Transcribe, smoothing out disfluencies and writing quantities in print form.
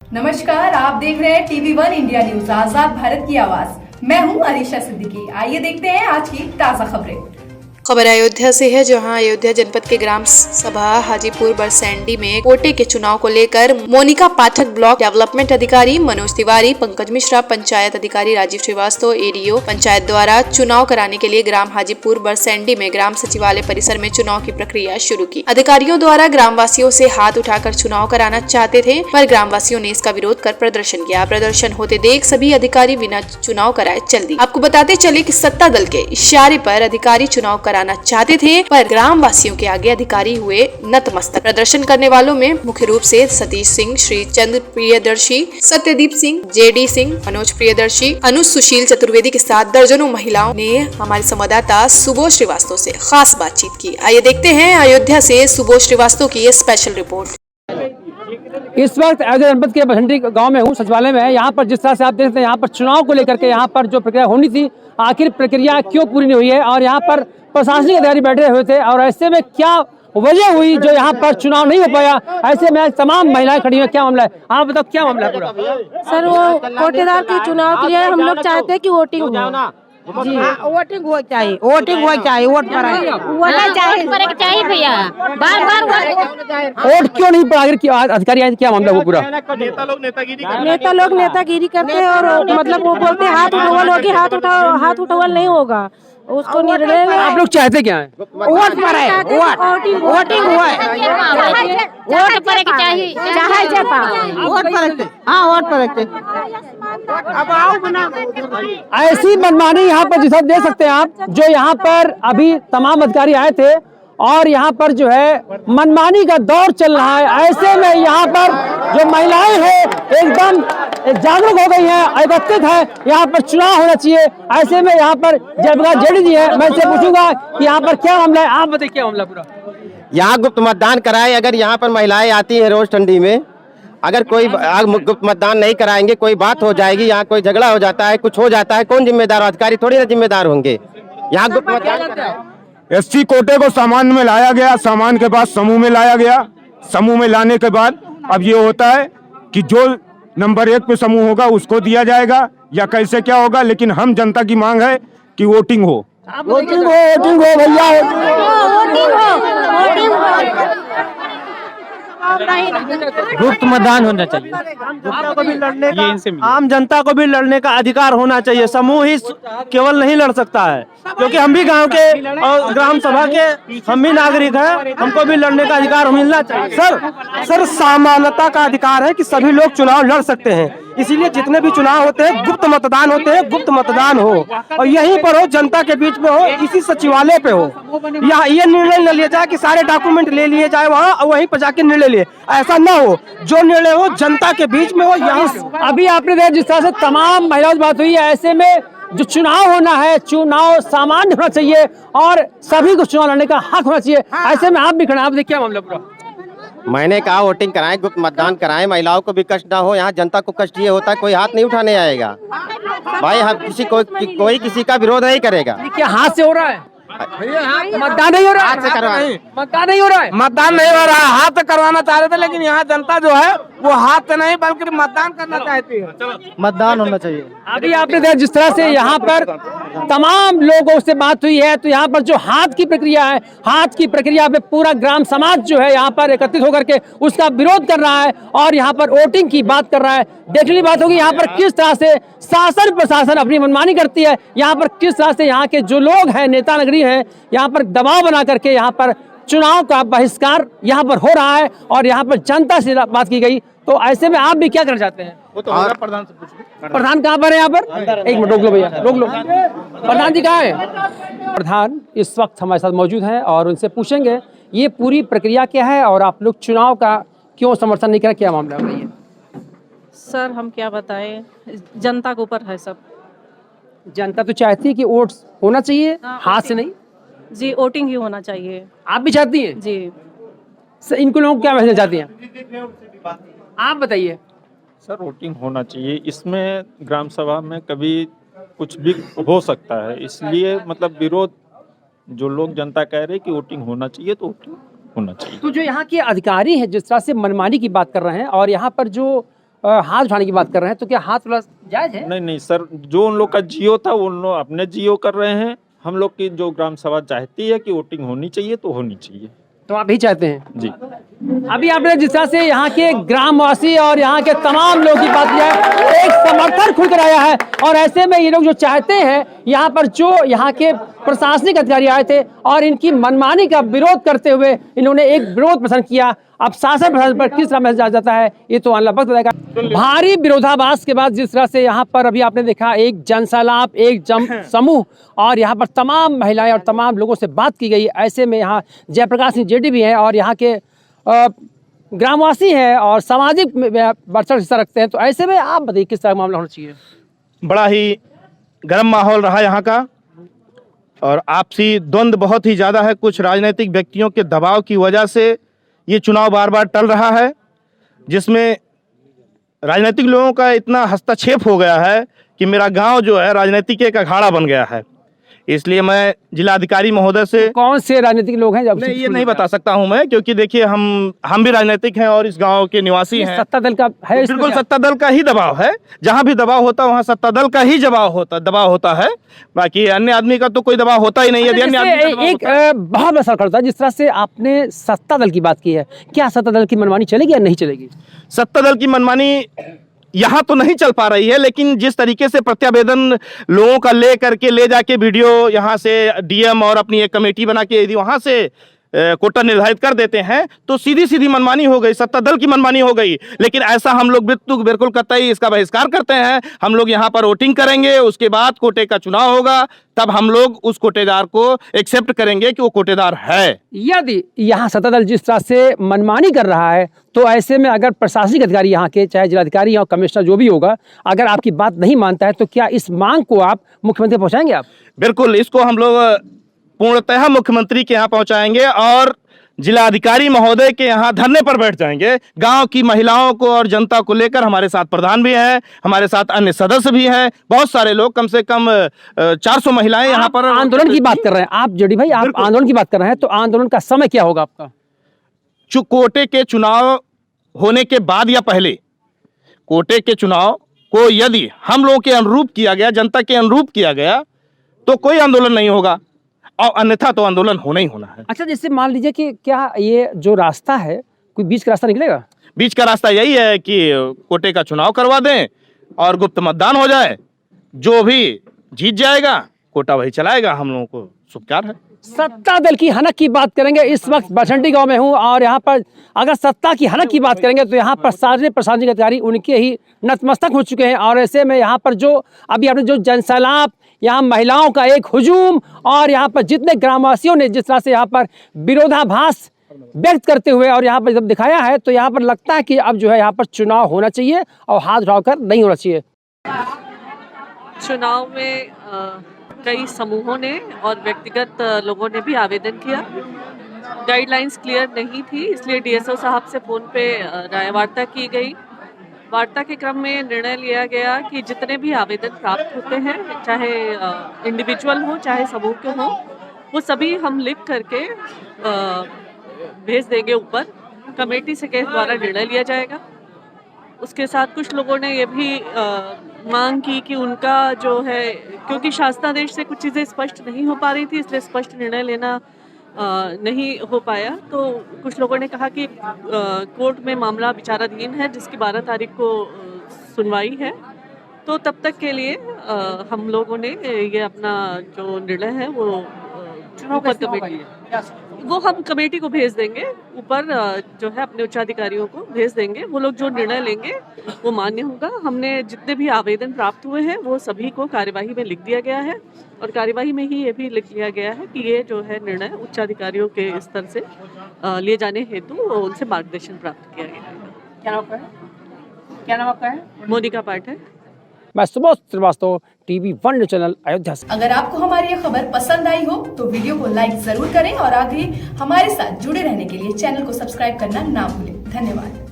नमस्कार, आप देख रहे हैं TV1 इंडिया न्यूज आजाद भारत की आवाज। मैं हूं अरीशा सिद्दीकी। आइए देखते हैं आज की ताजा खबरें। खबर अयोध्या से है, जहां अयोध्या जनपद के ग्राम सभा हाजीपुर बरसैंडी में कोटे के चुनाव को लेकर मोनिका पाठक, ब्लॉक डेवलपमेंट अधिकारी मनोज तिवारी, पंकज मिश्रा, पंचायत अधिकारी राजीव श्रीवास्तव, एडीओ पंचायत द्वारा चुनाव कराने के लिए ग्राम हाजीपुर बरसैंडी में ग्राम सचिवालय परिसर में चुनाव की प्रक्रिया शुरू की। अधिकारियों द्वारा ग्रामवासियों से हाथ उठाकर चुनाव कराना चाहते थे, पर ग्रामवासियों ने इसका विरोध कर प्रदर्शन किया। प्रदर्शन होते देख सभी अधिकारी बिना चुनाव कराए चल दिए। आपको बताते चले कि सत्ता दल के इशारे पर अधिकारी चुनाव कराना चाहते थे, पर ग्रामवासियों के आगे अधिकारी हुए नतमस्तक। प्रदर्शन करने वालों में मुख्य रूप से सतीश सिंह, श्री चंद्र प्रियदर्शी, सत्यदीप सिंह, जेडी सिंह, मनोज प्रियदर्शी, अनु सुशील चतुर्वेदी के साथ दर्जनों महिलाओं ने हमारे संवाददाता सुबोध श्रीवास्तव से खास बातचीत की। आइए देखते हैं अयोध्या से सुबोध श्रीवास्तव की ये स्पेशल रिपोर्ट। इस वक्त अयोध्या जनपद के बरसैंडी गांव में हूँ, सचिवालय में है। यहाँ पर जिस तरह से आप देखते हैं, यहाँ पर चुनाव को लेकर के यहाँ पर जो प्रक्रिया होनी थी, आखिर प्रक्रिया क्यों पूरी नहीं हुई है और यहाँ पर प्रशासनिक अधिकारी बैठे हुए थे और ऐसे में क्या वजह हुई जो यहाँ पर चुनाव नहीं हो पाया। ऐसे में तमाम महिलाएं खड़ी हैं। क्या मामला है, आप बताओ क्या मामला है पूरा? सर, वो कोटेदार के चुनाव के लिए हम लोग चाहते हैं कि वोटिंग हो जी। वोटिंग हो चाहिए, वोटिंग हो चाहिए, वोट पर चाहिए भैया। बार बार वोट क्यों नहीं पड़ा? अधिकारी आए, क्या मामला वो पूरा? नेता लोग नेतागिरी करते हैं और मतलब वो बोलते हैं हाथ उठावल होगी, हाथ उठावल नहीं होगा। उसको निर्णय आप लोग चाहते क्या है? वोट पर है, वोटिंग हुआ है, वोट पर चाहिए, चाहे जता वोट पर, हाँ वोट पर। अब आओ बना ऐसी मनमानी यहाँ पर जिसे देख सकते हैं आप, जो यहाँ पर अभी तमाम अधिकारी आए थे और यहाँ पर जो है मनमानी का दौर चल रहा है। ऐसे में यहाँ पर जो महिलाएं हैं एकदम जागरूक हो गई हैं, एकत्रित है। यहाँ पर चुनाव होना चाहिए। ऐसे में यहाँ पर जयप्रकाश जेडी जी है, मैं इनसे पूछूंगा कि यहाँ पर क्या मामला है। आप बताइए क्या मामला पूरा? यहाँ गुप्त मतदान कराए। अगर यहाँ पर महिलाएं आती हैं रोज ठंडी में, अगर कोई गुप्त मतदान नहीं कराएंगे, कोई बात हो जाएगी, यहाँ कोई झगड़ा हो जाता है, कुछ हो जाता है, कौन जिम्मेदार? अधिकारी थोड़ी ना जिम्मेदार होंगे। यहाँ गुप्त मतदान एससी कोटे को सामान्य में लाया गया, सामान्य के बाद समूह में लाया गया। समूह में लाने के बाद अब ये होता है कि जो नंबर 1 पे समूह होगा उसको दिया जाएगा या कैसे क्या होगा। लेकिन हम जनता की मांग है कि वोटिंग हो, वोटिंग हो, वोटिंग हो भैया, वोटिंग हो। गुप्त मतदान होना चाहिए। को भी लड़ने का, आम जनता को भी लड़ने का अधिकार होना चाहिए। समूह ही केवल नहीं लड़ सकता है, क्योंकि हम भी गांव के और ग्राम सभा के हम भी नागरिक हैं, हमको भी लड़ने का अधिकार मिलना चाहिए। सर समानता का अधिकार है कि सभी लोग चुनाव लड़ सकते हैं, इसीलिए जितने भी चुनाव होते हैं गुप्त मतदान होते हैं। गुप्त मतदान हो और यहीं पर हो, जनता के बीच में हो, इसी सचिवालय पे हो। या ये निर्णय न लिया जाए कि सारे डॉक्यूमेंट ले लिए जाए वहाँ और वहीं पर जाके निर्णय लिए, ऐसा न हो। जो निर्णय हो जनता के बीच में हो। यहाँ अभी आपने देखा जिस तरह से तमाम महिलाओं से बात हुई है, ऐसे में जो चुनाव होना है, चुनाव सामान्य होना चाहिए और सभी को चुनाव लड़ने का हक होना चाहिए। ऐसे में आप भी खड़े, आप देखिए क्या मामला पूरा? मैंने कहा वोटिंग कराएं, गुप्त मतदान कराएं, महिलाओं को भी कष्ट ना हो। यहाँ जनता को कष्ट ये होता है, कोई हाथ नहीं उठाने आएगा भाई। हम कोई किसी का विरोध नहीं करेगा। क्या हाथ से हो रहा है? मतदान नहीं हो रहा है, हाथ से करवाएं। मतदान नहीं हो रहा है, मतदान नहीं हो रहा है। हाथ से करवाना चाह रहे थे, लेकिन यहाँ जनता जो है वो हाथ से नहीं बल्कि मतदान करना चाहती है। मतदान होना चाहिए। अभी आपने देखा जिस तरह से यहाँ पर तमाम लोगों से बात हुई है, तो यहाँ पर जो हाथ की प्रक्रिया है, हाथ की प्रक्रिया पे पूरा ग्राम समाज जो है यहाँ पर एकत्रित होकर के उसका विरोध कर रहा है और यहाँ पर वोटिंग की बात कर रहा है। देखने की बात होगी यहाँ पर किस तरह से शासन प्रशासन अपनी मनमानी करती है। यहाँ पर किस तरह से यहाँ के जो लोग हैं, नेता नगरी हैं, यहाँ पर दबाव बना करके यहाँ पर चुनाव का बहिष्कार यहाँ पर हो रहा है और यहाँ पर जनता से बात की गई। तो ऐसे में आप भी क्या करना चाहते हैं? वो तो प्रधान से पूछो। प्रधान कहाँ पर है? यहाँ पर एक मिनट रोक लो भैया, रोक लो। प्रधान जी कहाँ है? प्रधान इस वक्त हमारे साथ मौजूद हैं और उनसे पूछेंगे ये पूरी प्रक्रिया क्या है और आप लोग चुनाव का क्यों समर्थन नहीं करें, क्या मामला है? सर हम क्या बताएं, जनता के ऊपर है सब। जनता तो चाहती है कि वोट होना चाहिए, हाथ से नहीं जी, वोटिंग ही होना चाहिए। आप भी चाहती हैं जी? इनको लोग क्या मैसेज चाहती हैं, आप बताइए। सर वोटिंग होना चाहिए। इसमें ग्राम सभा में कभी कुछ भी हो सकता है, इसलिए मतलब विरोध जो लोग जनता कह रहे हैं कि वोटिंग होना चाहिए तो वोटिंग होना चाहिए। तो जो यहाँ के अधिकारी हैं जिस तरह से मनमानी की बात कर रहे हैं और यहाँ पर जो हाथ उठाने की बात कर रहे हैं, तो क्या हाथ थोड़ा जायज है? नहीं सर, जो उन लोग का जियो था वो उन लोग अपने जियो कर रहे हैं। हम लोग की जो ग्राम सभा चाहती है कि वोटिंग होनी चाहिए तो होनी चाहिए। तो आप भी चाहते हैं जी। अभी आपने जिस तरह से यहाँ के ग्रामवासी और यहाँ के तमाम लोगों की बात किया है, एक समर्थन खुलकर आया है। और ऐसे में ये लोग जो चाहते हैं, यहाँ पर जो यहाँ के प्रशासनिक अधिकारी आए थे और इनकी मनमानी का विरोध करते हुए इन्होंने एक विरोध प्रदर्शन किया। अब शासन प्रशासन पर किस तरह मैसेज आ जाता है ये तो अल्लाह वक्त बताएगा। भारी विरोधाभास के बाद जिस तरह से यहाँ पर अभी आपने देखा एक जनसैलाब, एक समूह और यहाँ पर तमाम महिलाएं और तमाम लोगों से बात की गई। ऐसे में यहाँ जयप्रकाश सिंह जेडी भी हैं और यहाँ के ग्रामवासी हैं और सामाजिक बढ़ हिस्सा रखते हैं। तो ऐसे में आप बताइए किस तरह मामला होना चाहिए? बड़ा ही गर्म माहौल रहा यहाँ का और आपसी द्वंद्व बहुत ही ज़्यादा है। कुछ राजनीतिक व्यक्तियों के दबाव की वजह से ये चुनाव बार बार टल रहा है, जिसमें राजनीतिक लोगों का इतना हस्तक्षेप हो गया है कि मेरा गांव जो है राजनीतिक एक अखाड़ा बन गया है। इसलिए मैं जिलाधिकारी महोदय से कौन से राजनीतिक लोग हैं जब नहीं ये नहीं बता सकता हूं मैं, क्योंकि देखिए हम भी राजनीतिक हैं और इस गांव के निवासी हैं। सत्ता दल का है? बिल्कुल सत्ता दल का ही दबाव है। जहां भी दबाव होता है वहां सत्ता दल का ही दबाव होता है। बाकी अन्य आदमी का तो कोई दबाव होता ही नहीं है। एक बहुत बड़ा सवाल करता है, जिस तरह से आपने सत्ता दल की बात की है, क्या सत्ता दल की मनमानी चलेगी या नहीं चलेगी? सत्ता दल की मनमानी यहाँ तो नहीं चल पा रही है, लेकिन जिस तरीके से प्रत्यावेदन लोगों का ले जाके वीडियो यहाँ से डीएम और अपनी एक कमेटी बना के यदि वहाँ से कोटा निर्धारित कर देते हैं तो सीधी मनमानी हो गई, सत्ता दल की मनमानी हो गई। लेकिन ऐसा हम लोग बिल्कुल कतई इसका बहिष्कार करते हैं। हम लोग यहाँ पर वोटिंग करेंगे, उसके बाद कोटे का चुनाव होगा, तब हम लोग उस कोटेदार को एक्सेप्ट करेंगे कि वो कोटेदार है। यदि यहाँ सत्ता दल जिस तरह से मनमानी कर रहा है तो ऐसे में अगर प्रशासनिक अधिकारी यहाँ के चाहे जिलाधिकारी या कमिश्नर जो भी होगा, अगर आपकी बात नहीं मानता है तो क्या इस मांग को आप मुख्यमंत्री पहुँचाएंगे? आप बिल्कुल इसको हम लोग पूर्णतः मुख्यमंत्री के यहाँ पहुंचाएंगे और जिलाधिकारी महोदय के यहाँ धरने पर बैठ जाएंगे। गांव की महिलाओं को और जनता को लेकर हमारे साथ प्रधान भी हैं, हमारे साथ अन्य सदस्य भी हैं, बहुत सारे लोग, कम से कम 400 महिलाएं यहाँ पर आंदोलन की बात कर रहे हैं। आप जेडी भाई, आप आंदोलन की बात कर रहे हैं, तो आंदोलन का समय क्या होगा आपका? कोटे के चुनाव होने के बाद या पहले कोटे के चुनाव को यदि हम लोगों के अनुरूप किया गया, जनता के अनुरूप किया गया, तो कोई आंदोलन नहीं होगा और अन्यथा तो आंदोलन होना ही होना है। अच्छा, जैसे मान लीजिए कि क्या ये जो रास्ता है कोई बीच का रास्ता निकलेगा? बीच का रास्ता यही है कि कोटे का चुनाव करवा दें और गुप्त मतदान हो जाए, जो भी जीत जाएगा कोटा वही चलाएगा। हम लोगों को शुभकार है। सत्ता दल की हनक की बात करेंगे, इस वक्त बसंती गांव में हूं और यहाँ पर अगर सत्ता की हनक की बात करेंगे तो यहाँ पर सारे प्रशासनिक अधिकारी उनके ही नतमस्तक हो चुके हैं। और ऐसे में यहाँ पर जो अभी आपने जो जनसैलाब, यहाँ महिलाओं का एक हुजूम और यहाँ पर जितने ग्रामवासियों ने जिस तरह से यहाँ पर विरोधाभास व्यक्त करते हुए और यहाँ पर जब दिखाया है, तो यहाँ पर लगता है कि अब जो है यहाँ पर चुनाव होना चाहिए और हाथ उठाकर नहीं होना चाहिए। चुनाव में कई समूहों ने और व्यक्तिगत लोगों ने भी आवेदन किया। गाइडलाइंस क्लियर नहीं थी, इसलिए डीएसओ साहब से फ़ोन पे राय वार्ता की गई। वार्ता के क्रम में निर्णय लिया गया कि जितने भी आवेदन प्राप्त होते हैं, चाहे इंडिविजुअल हो चाहे समूह के हों, वो सभी हम लिख करके भेज देंगे ऊपर। कमेटी से के द्वारा निर्णय लिया जाएगा। उसके साथ कुछ लोगों ने ये भी मांग की कि उनका जो है, क्योंकि शासनादेश से कुछ चीज़ें स्पष्ट नहीं हो पा रही थी, इसलिए स्पष्ट निर्णय लेना नहीं हो पाया। तो कुछ लोगों ने कहा कि कोर्ट में मामला विचाराधीन है, जिसकी 12 तारीख को सुनवाई है। तो तब तक के लिए हम लोगों ने ये अपना जो निर्णय है वो ऊपर कमेटी, वो हम कमेटी को भेज देंगे ऊपर, जो है अपने उच्चाधिकारियों को भेज देंगे। वो लोग जो निर्णय लेंगे वो मान्य होगा। हमने जितने भी आवेदन प्राप्त हुए हैं वो सभी को कार्यवाही में लिख दिया गया है और कार्यवाही में ही ये भी लिख लिया गया है कि ये जो है निर्णय उच्चाधिकारियों के स्तर से लिए जाने हेतु उनसे मार्गदर्शन प्राप्त किया गया है। क्या नाम आपका है? मोनिका पाठक। मैं सुबोध श्रीवास्तव, TV1 चैनल अयोध्या से। अगर आपको हमारी ये खबर पसंद आई हो तो वीडियो को लाइक जरूर करें और आगे हमारे साथ जुड़े रहने के लिए चैनल को सब्सक्राइब करना ना भूलें। धन्यवाद।